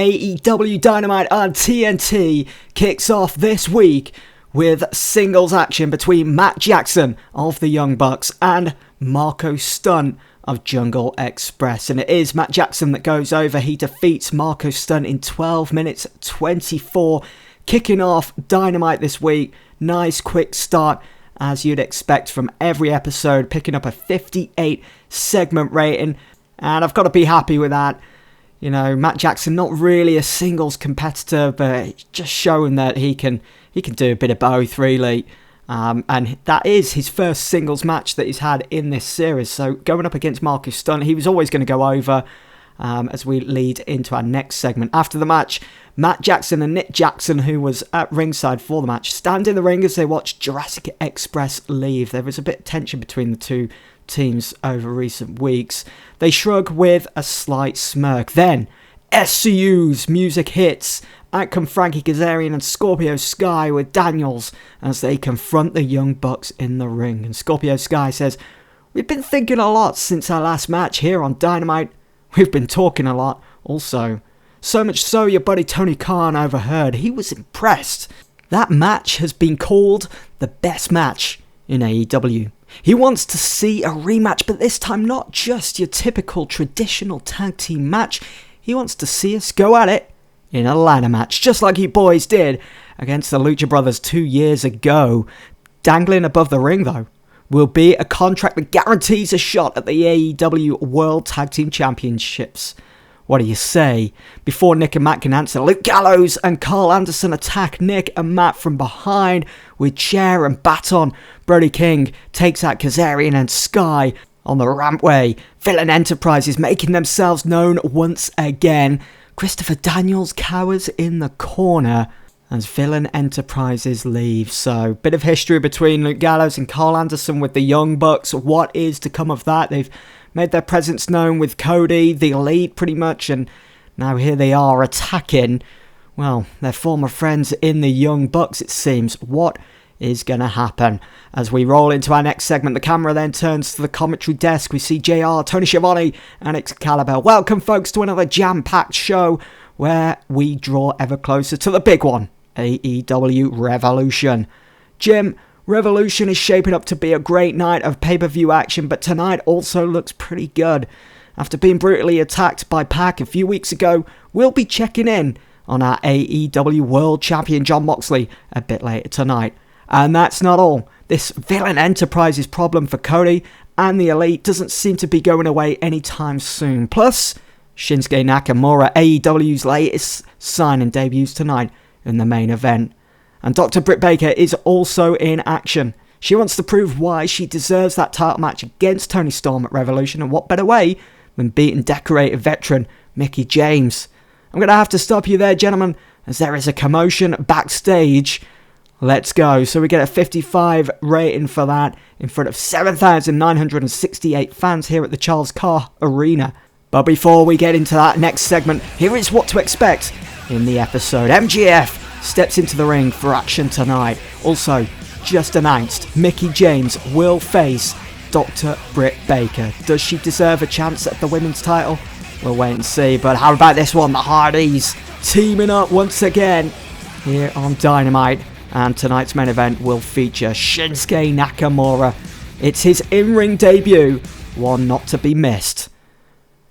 AEW Dynamite on TNT kicks off this week with singles action between Matt Jackson of the Young Bucks and Marco Stunt of Jungle Express. And it is Matt Jackson that goes over. He defeats Marco Stunt in 12 minutes 24, kicking off Dynamite this week. Nice quick start, as you'd expect from every episode, picking up a 58 segment rating. And I've got to be happy with that. You know, Matt Jackson, not really a singles competitor, but just showing that he can do a bit of both, really. And that is his first singles match that he's had in this series. So going up against Marco Stunt, he was always going to go over as we lead into our next segment. After the match, Matt Jackson and Nick Jackson, who was at ringside for the match, stand in the ring as they watch Jurassic Express leave. There was a bit of tension between the two teams over recent weeks. They shrug with a slight smirk. Then SCU's music hits. Out come Frankie Kazarian and Scorpio Sky with Daniels as they confront the Young Bucks in the ring. And Scorpio Sky says, "We've been thinking a lot since our last match here on Dynamite. We've been talking a lot also. So much so your buddy Tony Khan overheard. He was impressed. That match has been called the best match in AEW. He wants to see a rematch, but this time not just your typical traditional tag team match. He wants to see us go at it in a ladder match, just like you boys did against the Lucha Brothers 2 years ago. Dangling above the ring, though, will be a contract that guarantees a shot at the AEW World Tag Team Championships. What do you say?" Before Nick and Matt can answer, Luke Gallows and Carl Anderson attack Nick and Matt from behind with chair and baton. Brody King takes out Kazarian and Sky on the rampway. Villain Enterprises making themselves known once again. Christopher Daniels cowers in the corner as Villain Enterprises leave. So, bit of history between Luke Gallows and Carl Anderson with the Young Bucks. What is to come of that? They've made their presence known with Cody, the Elite, pretty much, and now here they are attacking, well, their former friends in the Young Bucks, it seems. What is going to happen? As we roll into our next segment, the camera then turns to the commentary desk. We see JR, Tony Schiavone, and Excalibur. Welcome, folks, to another jam-packed show where we draw ever closer to the big one, AEW Revolution. Jim, Revolution is shaping up to be a great night of pay-per-view action, but tonight also looks pretty good. After being brutally attacked by Pac a few weeks ago, we'll be checking in on our AEW World Champion Jon Moxley a bit later tonight. And that's not all. This Villain Enterprises problem for Cody and the Elite doesn't seem to be going away anytime soon. Plus, Shinsuke Nakamura, AEW's latest signing, debuts tonight in the main event. And Dr. Britt Baker is also in action. She wants to prove why she deserves that title match against Toni Storm at Revolution, and what better way than beating decorated veteran Mickie James. I'm going to have to stop you there, gentlemen, as there is a commotion backstage. Let's go. So we get a 55 rating for that in front of 7,968 fans here at the Charles Carr Arena. But before we get into that next segment, here is what to expect in the episode. MJF steps into the ring for action tonight. Also, just announced, Mickie James will face Dr. Britt Baker. Does she deserve a chance at the women's title? We'll wait and see. But how about this one? The Hardys teaming up once again here on Dynamite. And tonight's main event will feature Shinsuke Nakamura. It's his in-ring debut, one not to be missed.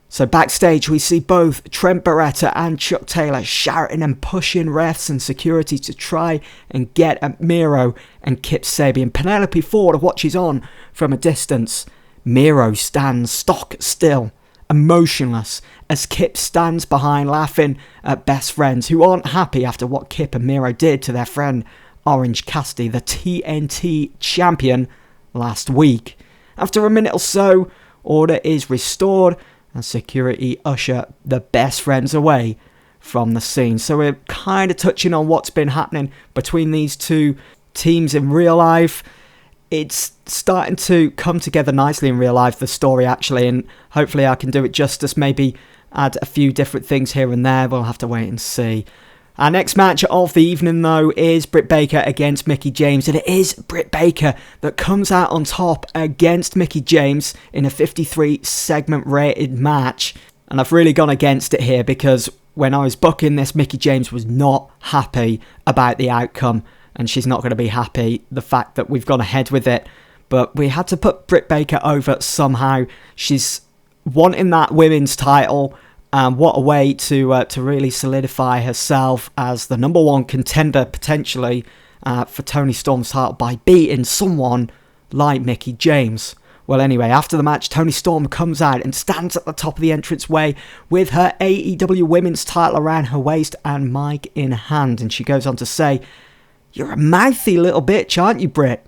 So backstage, we see both Trent Beretta and Chuck Taylor shouting and pushing refs and security to try and get at Miro and Kip Sabian. Penelope Ford watches on from a distance. Miro stands stock still, emotionless, as Kip stands behind laughing at best friends who aren't happy after what Kip and Miro did to their friend Orange Cassidy, the TNT champion, last week. After a minute or so, order is restored and security usher the best friends away from the scene. So we're kind of touching on what's been happening between these two teams in real life. It's starting to come together nicely in real life, the story actually, and hopefully I can do it justice, maybe add a few different things here and there. We'll have to wait and see. Our next match of the evening, though, is Britt Baker against Mickie James. And it is Britt Baker that comes out on top against Mickie James in a 53 segment rated match. And I've really gone against it here because when I was booking this, Mickie James was not happy about the outcome, and she's not going to be happy the fact that we've gone ahead with it. But we had to put Britt Baker over somehow. She's wanting that women's title, and what a way to really solidify herself as the number one contender potentially for Toni Storm's title by beating someone like Mickie James. Well, anyway, after the match, Toni Storm comes out and stands at the top of the entranceway with her AEW women's title around her waist and mic in hand. And she goes on to say, "You're a mouthy little bitch, aren't you, Britt?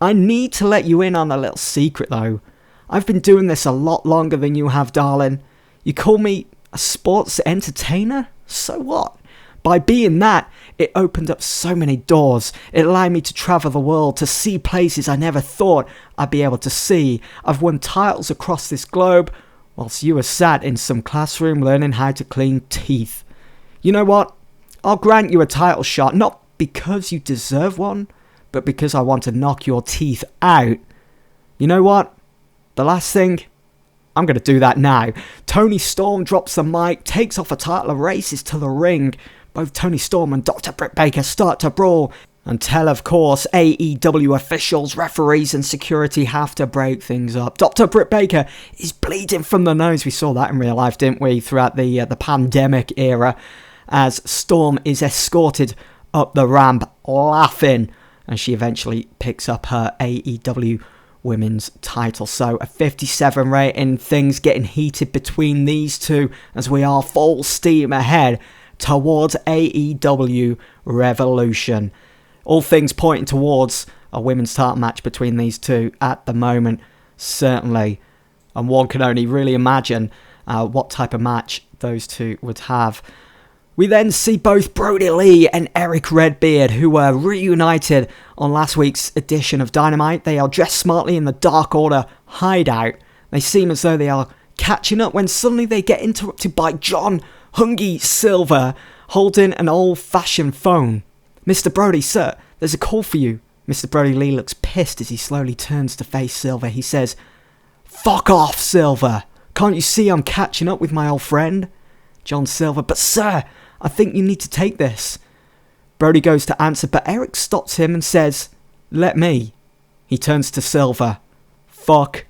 I need to let you in on a little secret, though. I've been doing this a lot longer than you have, darling. You call me a sports entertainer? So what? By being that, it opened up so many doors. It allowed me to travel the world, to see places I never thought I'd be able to see. I've won titles across this globe, whilst you were sat in some classroom learning how to clean teeth. You know what? I'll grant you a title shot, not because you deserve one, but because I want to knock your teeth out. You know what? The last thing, I'm going to do that now." Toni Storm drops the mic, takes off a title and races to the ring. Both Toni Storm and Dr. Britt Baker start to brawl, until, of course, AEW officials, referees and security have to break things up. Dr. Britt Baker is bleeding from the nose. We saw that in real life, didn't we, throughout the pandemic era, as Storm is escorted up the ramp laughing, and she eventually picks up her AEW women's title. So a 57 rating, things getting heated between these two as we are full steam ahead towards AEW Revolution. All things pointing towards a women's title match between these two at the moment, certainly. And one can only really imagine what type of match those two would have. We then see both Brody Lee and Eric Redbeard, who were reunited on last week's edition of Dynamite. They are dressed smartly in the Dark Order hideout. They seem as though they are catching up when suddenly they get interrupted by John Hungy Silver holding an old-fashioned phone. "Mr. Brody, sir, there's a call for you." Mr. Brody Lee looks pissed as he slowly turns to face Silver. He says, "Fuck off, Silver. Can't you see I'm catching up with my old friend?" John Silver, "But sir, I think you need to take this." Brody goes to answer, but Eric stops him and says, "Let me." He turns to Silver. "Fuck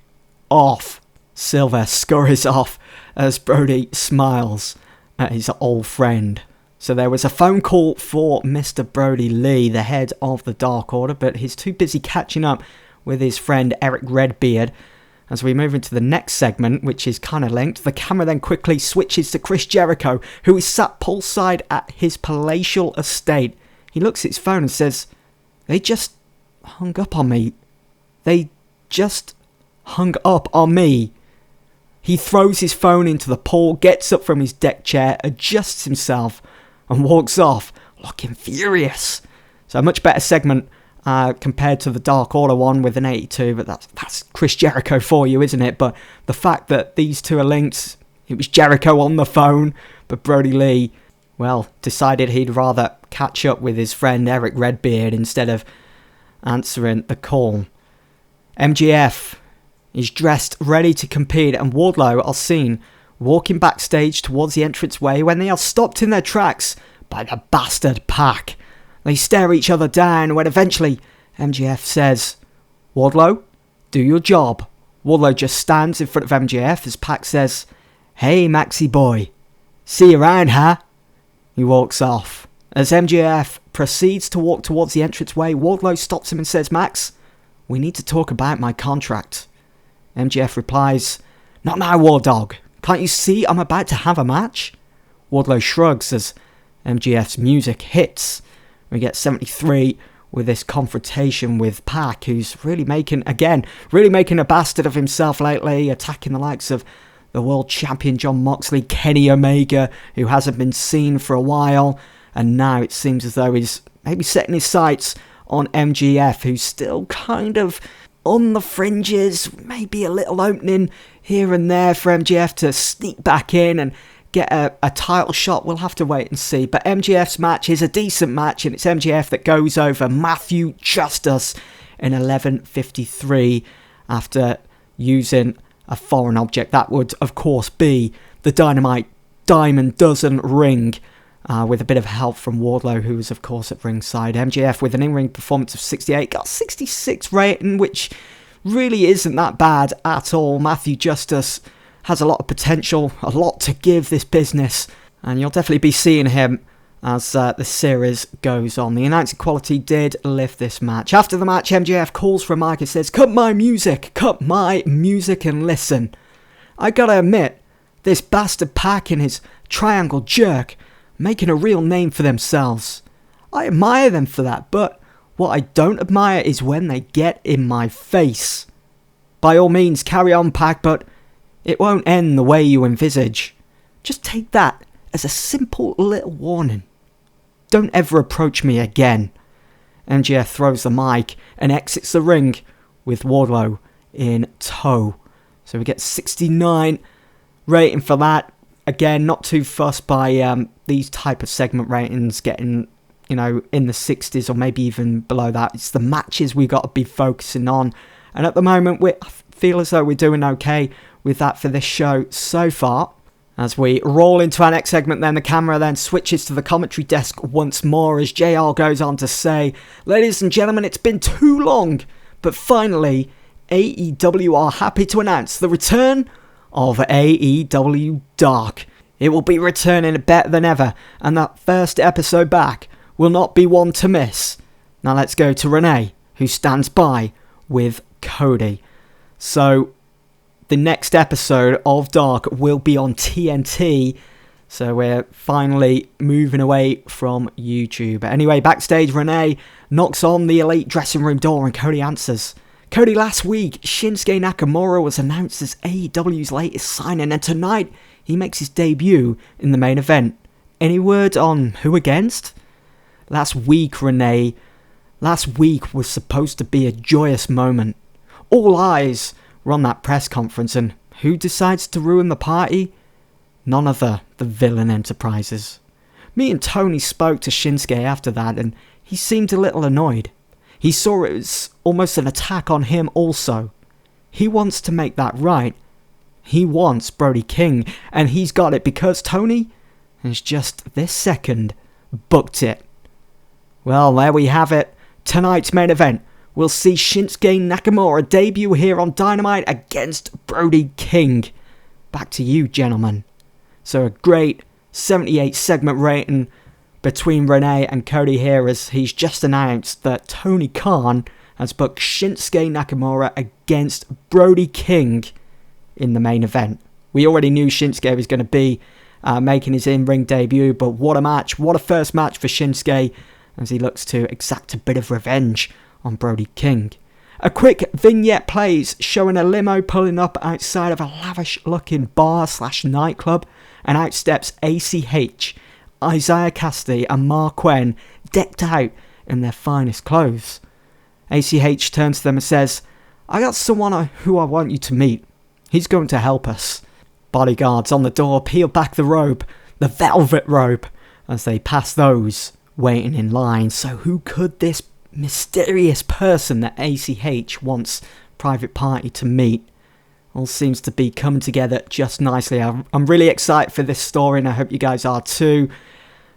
off." Silver scurries off as Brody smiles at his old friend. So there was a phone call for Mr. Brody Lee, the head of the Dark Order, but he's too busy catching up with his friend Eric Redbeard. As we move into the next segment, which is kind of linked, the camera then quickly switches to Chris Jericho, who is sat poolside at his palatial estate. He looks at his phone and says, "They just hung up on me. They just hung up on me." He throws his phone into the pool, gets up from his deck chair, adjusts himself, and walks off, looking furious. So a much better segment compared to the Dark Order one with an 82, but that's Chris Jericho for you, isn't it? But the fact that these two are linked, it was Jericho on the phone, but Brody Lee, well, decided he'd rather catch up with his friend Eric Redbeard instead of answering the call. MJF is dressed, ready to compete, and Wardlow are seen walking backstage towards the entranceway when they are stopped in their tracks by the bastard Pac. They stare each other down when eventually MJF says, "Wardlow, do your job." Wardlow just stands in front of MJF as Pac says, "Hey Maxie boy, see you around, huh?" He walks off. As MJF proceeds to walk towards the entranceway, Wardlow stops him and says, "Max, we need to talk about my contract." MJF replies, "Not now, War Dog. Can't you see I'm about to have a match?" Wardlow shrugs as MJF's music hits. We get 73 with this confrontation with Pac, who's really making a bastard of himself lately, attacking the likes of the world champion Jon Moxley, Kenny Omega, who hasn't been seen for a while, and now it seems as though he's maybe setting his sights on MJF, who's still kind of on the fringes, maybe a little opening here and there for MJF to sneak back in and get a title shot. We'll have to wait and see. But MJF's match is a decent match, and it's MJF that goes over Matthew Justice in 11:53 after using a foreign object. That would, of course, be the Dynamite diamond doesn't ring, with a bit of help from Wardlow, who was, of course, at ringside. MJF, with an in-ring performance of 68, got 66 rating, which really isn't that bad at all. Matthew Justice has a lot of potential, a lot to give this business, and you'll definitely be seeing him as the series goes on. The announcing quality did lift this match. After the match, MJF calls for a mic and says, cut my music and listen. I gotta admit, this bastard Pac and his triangle jerk making a real name for themselves. I admire them for that, but what I don't admire is when they get in my face. By all means, carry on, Pac, but it won't end the way you envisage. Just take that as a simple little warning. Don't ever approach me again. MJF throws the mic and exits the ring with Wardlow in tow. So we get 69 rating for that. Again, not too fussed by these type of segment ratings getting, in the 60s or maybe even below that. It's the matches we got to be focusing on. And at the moment, I feel as though we're doing okay with that for this show so far. As we roll into our next segment, then the camera then switches to the commentary desk once more as JR goes on to say, ladies and gentlemen, it's been too long, but finally, AEW are happy to announce the return of AEW Dark. It will be returning better than ever, and that first episode back will not be one to miss. Now let's go to Renee, who stands by with Cody. So the next episode of Dark will be on TNT, so we're finally moving away from YouTube. Anyway, backstage, Renee knocks on the Elite dressing room door and Cody answers. Cody, last week, Shinsuke Nakamura was announced as AEW's latest signing, and tonight he makes his debut in the main event. Any word on who against? Last week, Renee, last week was supposed to be a joyous moment. All eyes were on that press conference, and who decides to ruin the party? None other than Villain Enterprises. Me and Tony spoke to Shinsuke after that, and he seemed a little annoyed. He saw it as almost an attack on him also. He wants to make that right. He wants Brody King, and he's got it because Tony has just this second booked it. Well, there we have it. Tonight's main event. We'll see Shinsuke Nakamura debut here on Dynamite against Brody King. Back to you, gentlemen. So a great 78 segment rating between Renee and Cody here, as he's just announced that Tony Khan has booked Shinsuke Nakamura against Brody King in the main event. We already knew Shinsuke was going to be making his in-ring debut, but what a match, what a first match for Shinsuke as he looks to exact a bit of revenge on Brody King. A quick vignette plays showing a limo pulling up outside of a lavish looking bar / nightclub, and out steps ACH, Isaiah Cassidy and Mark Quinn, decked out in their finest clothes. ACH turns to them and says, I got someone who I want you to meet. He's going to help us. Bodyguards on the door peel back the robe, the velvet robe, as they pass those waiting in line. So who could this mysterious person that ACH wants Private Party to meet? All seems to be coming together just nicely. I'm really excited for this story, and I hope you guys are too.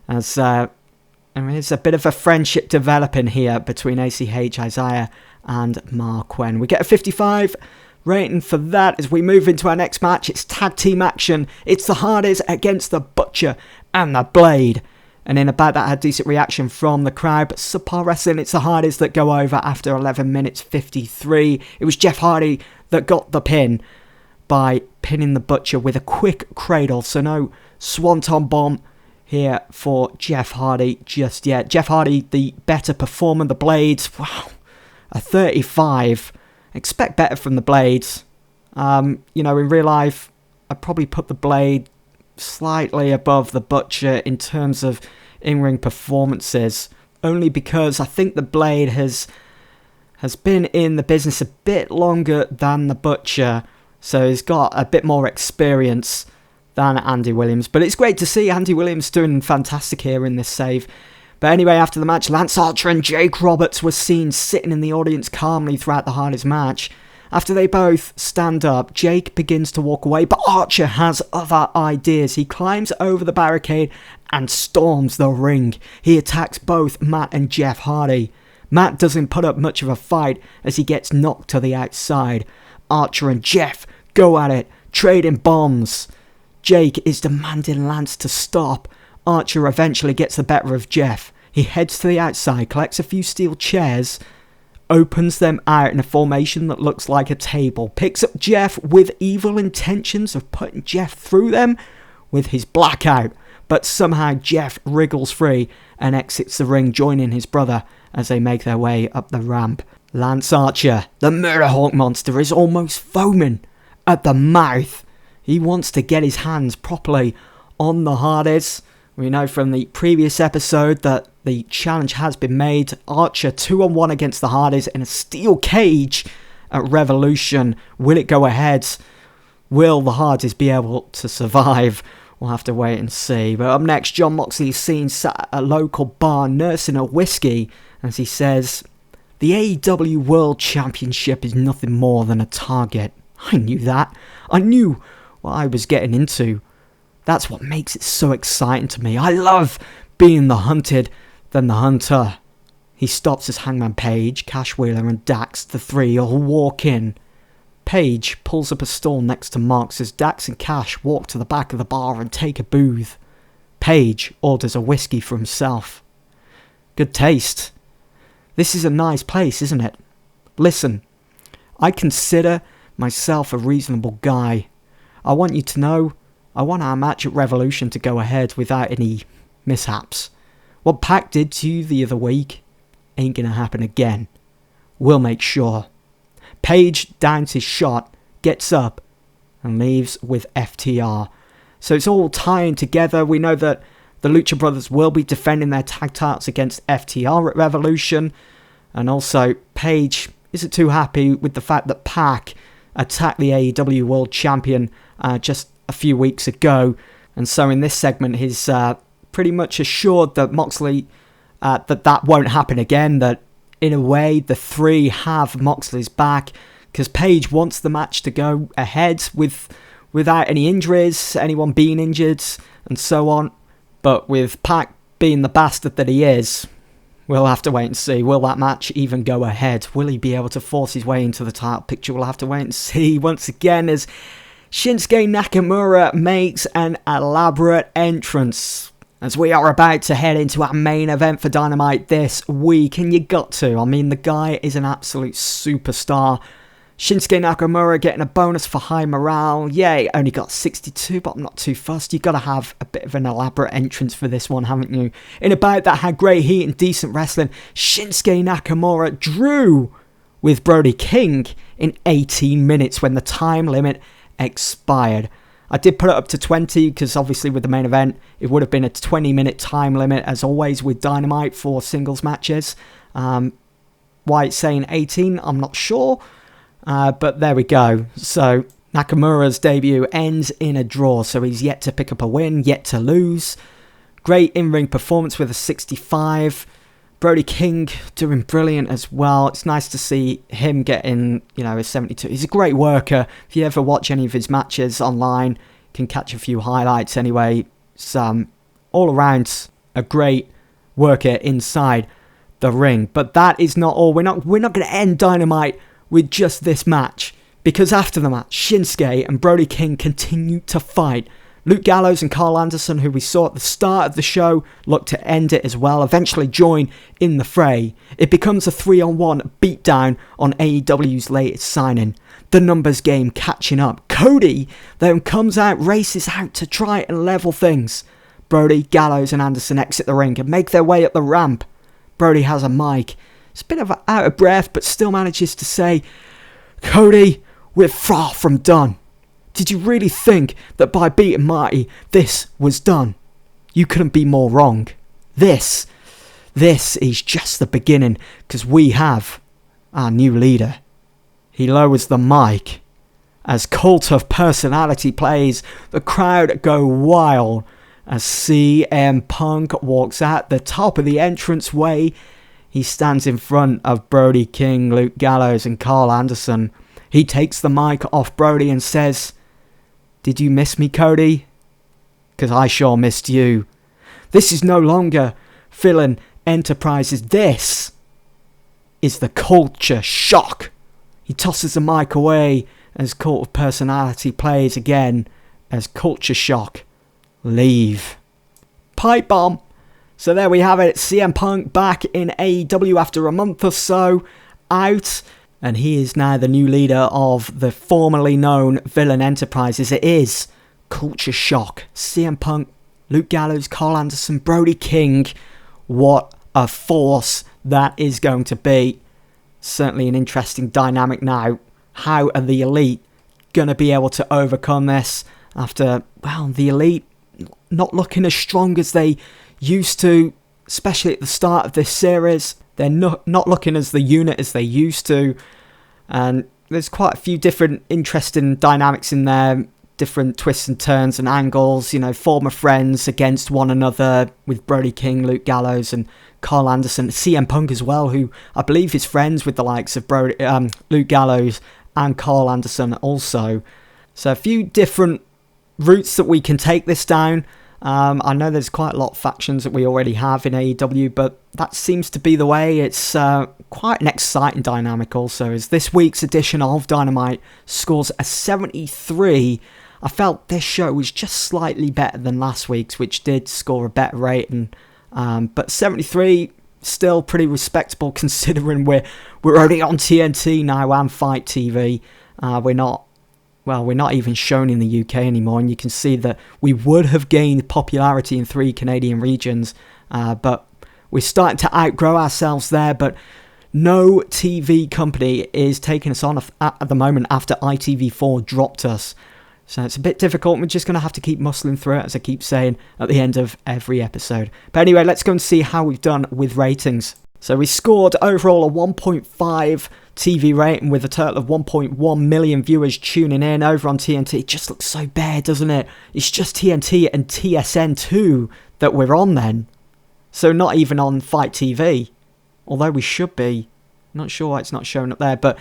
As there's a bit of a friendship developing here between ACH, Isaiah, and Mark Quinn. We get a 55 rating for that. As we move into our next match, it's tag team action. It's the Hardys against the Butcher and the Blade. And in about that, had decent reaction from the crowd, but subpar wrestling. It's the Hardys that go over after 11 minutes 53. It was Jeff Hardy that got the pin by pinning the Butcher with a quick cradle. So no swanton bomb here for Jeff Hardy just yet. Jeff Hardy, the better performer. The Blades, wow, a 35. Expect better from the Blades. In real life, I'd probably put the Blade slightly above the Butcher in terms of in-ring performances, only because I think the Blade has been in the business a bit longer than the Butcher, so he's got a bit more experience than Andy Williams. But it's great to see Andy Williams doing fantastic here in this save. But anyway, after the match, Lance Archer and Jake Roberts were seen sitting in the audience calmly throughout the Hardys match, After they both stand up, Jake begins to walk away, but Archer has other ideas. He climbs over the barricade and storms the ring. He attacks both Matt and Jeff Hardy. Matt doesn't put up much of a fight as he gets knocked to the outside. Archer and Jeff go at it, trading bombs. Jake is demanding Lance to stop. Archer eventually gets the better of Jeff. He heads to the outside, collects a few steel chairs, opens them out in a formation that looks like a table, picks up Jeff with evil intentions of putting Jeff through them with his blackout, but somehow Jeff wriggles free and exits the ring, joining his brother as they make their way up the ramp. Lance Archer, the Murderhawk monster, is almost foaming at the mouth. He wants to get his hands properly on the Hardys. We know from the previous episode that the challenge has been made. Archer 2-on-1 against the Hardys in a steel cage at Revolution. Will it go ahead? Will the Hardys be able to survive? We'll have to wait and see. But up next, Jon Moxley is seen sat at a local bar nursing a whiskey as he says, "The AEW World Championship is nothing more than a target. I knew that. I knew what I was getting into. That's what makes it so exciting to me. I love being the hunted than the hunter." He stops as Hangman Page, Cash Wheeler and Dax, the three, all walk in. Page pulls up a stall next to Mox as Dax and Cash walk to the back of the bar and take a booth. Page orders a whiskey for himself. "Good taste. This is a nice place, isn't it? Listen, I consider myself a reasonable guy. I want you to know I want our match at Revolution to go ahead without any mishaps. What Pac did to you the other week ain't gonna happen again. We'll make sure." Page downs his shot, gets up, and leaves with FTR. So it's all tying together. We know that the Lucha Brothers will be defending their tag titles against FTR at Revolution. And also, Page isn't too happy with the fact that Pac attacked the AEW World Champion just a few weeks ago. And so in this segment, he's pretty much assured that Moxley, that won't happen again. That in a way, the three have Moxley's back. Because Page wants the match to go ahead without any injuries, anyone being injured, and so on. But with Pac being the bastard that he is, we'll have to wait and see. Will that match even go ahead? Will he be able to force his way into the title picture? We'll have to wait and see. Once again, as Shinsuke Nakamura makes an elaborate entrance, as we are about to head into our main event for Dynamite this week. And you got to. I mean, the guy is an absolute superstar. Shinsuke Nakamura getting a bonus for high morale. Yay, only got 62, but I'm not too fussed. You've got to have a bit of an elaborate entrance for this one, haven't you? In a bout that had great heat and decent wrestling, Shinsuke Nakamura drew with Brody King in 18 minutes when the time limit expired. I did put it up to 20 because obviously with the main event, it would have been a 20-minute time limit as always with Dynamite for singles matches. Why it's saying 18, I'm not sure. But there we go. So Nakamura's debut ends in a draw. So he's yet to pick up a win, yet to lose. Great in-ring performance with a 65. Brody King doing brilliant as well. It's nice to see him getting, a 72. He's a great worker. If you ever watch any of his matches online, you can catch a few highlights anyway. It's all around a great worker inside the ring. But that is not all. We're not going to end Dynamite with just this match, because after the match, Shinsuke and Brody King continue to fight. Luke Gallows and Carl Anderson, who we saw at the start of the show, look to end it as well, eventually join in the fray. It becomes a 3-on-1 beatdown on AEW's latest signing. The numbers game catching up. Cody then comes out, races out to try and level things. Brody, Gallows and Anderson exit the ring and make their way up the ramp. Brody has a mic. It's a bit of out of breath, but still manages to say, "Cody, we're far from done. Did you really think that by beating Marty, this was done? You couldn't be more wrong. This is just the beginning, because we have our new leader." He lowers the mic. As Cult of Personality plays, the crowd go wild as CM Punk walks out the top of the entranceway. He stands in front of Brody King, Luke Gallows and Carl Anderson. He takes the mic off Brody and says, "Did you miss me, Cody? 'Cause I sure missed you. This is no longer Villain Enterprises. This is the Culture Shock." He tosses the mic away as Cult of Personality plays again as Culture Shock leave. Pipe bomb. So there we have it. CM Punk back in AEW after a month or so out. And he is now the new leader of the formerly known Villain Enterprises. It is Culture Shock. CM Punk, Luke Gallows, Carl Anderson, Brody King. What a force that is going to be. Certainly an interesting dynamic now. How are the Elite going to be able to overcome this after, well, the Elite not looking as strong as they used to, especially at the start of this series. They're not looking as the unit as they used to. And there's quite a few different interesting dynamics in there. Different twists and turns and angles. You know, former friends against one another with Brody King, Luke Gallows and Carl Anderson. CM Punk as well, who I believe is friends with the likes of Luke Gallows and Carl Anderson also. So a few different routes that we can take this down. I know there's quite a lot of factions that we already have in AEW, but that seems to be the way. It's quite an exciting dynamic also, as this week's edition of Dynamite scores a 73. I felt this show was just slightly better than last week's, which did score a better rating. But 73, still pretty respectable considering we're only on TNT now and Fight TV. We're not even shown in the UK anymore, and you can see that we would have gained popularity in 3 Canadian regions, but we're starting to outgrow ourselves there. But no TV company is taking us on at the moment after ITV4 dropped us. So it's a bit difficult. We're just going to have to keep muscling through it, as I keep saying at the end of every episode. But anyway, let's go and see how we've done with ratings. So we scored overall a 1.5 TV rating with a total of 1.1 million viewers tuning in over on TNT. It just looks so bare, doesn't it? It's just TNT and TSN2 that we're on then. So not even on Fight TV. Although we should be. Not sure why it's not showing up there. But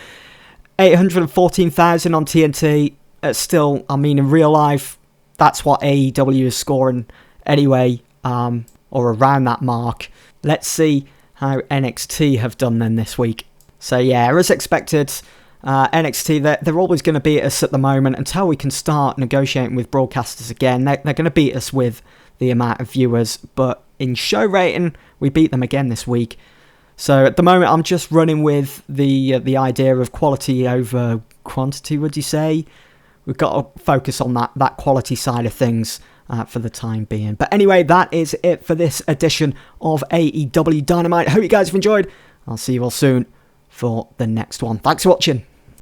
814,000 on TNT. Still, I mean, in real life, that's what AEW is scoring anyway. Or around that mark. Let's see how NXT have done then this week. So yeah, as expected, NXT, they're always going to beat us at the moment until we can start negotiating with broadcasters again. They're going to beat us with the amount of viewers, but in show rating, we beat them again this week. So at the moment, I'm just running with the idea of quality over quantity, would you say? We've got to focus on that quality side of things for the time being. But anyway, that is it for this edition of AEW Dynamite. Hope you guys have enjoyed. I'll see you all soon for the next one. Thanks for watching.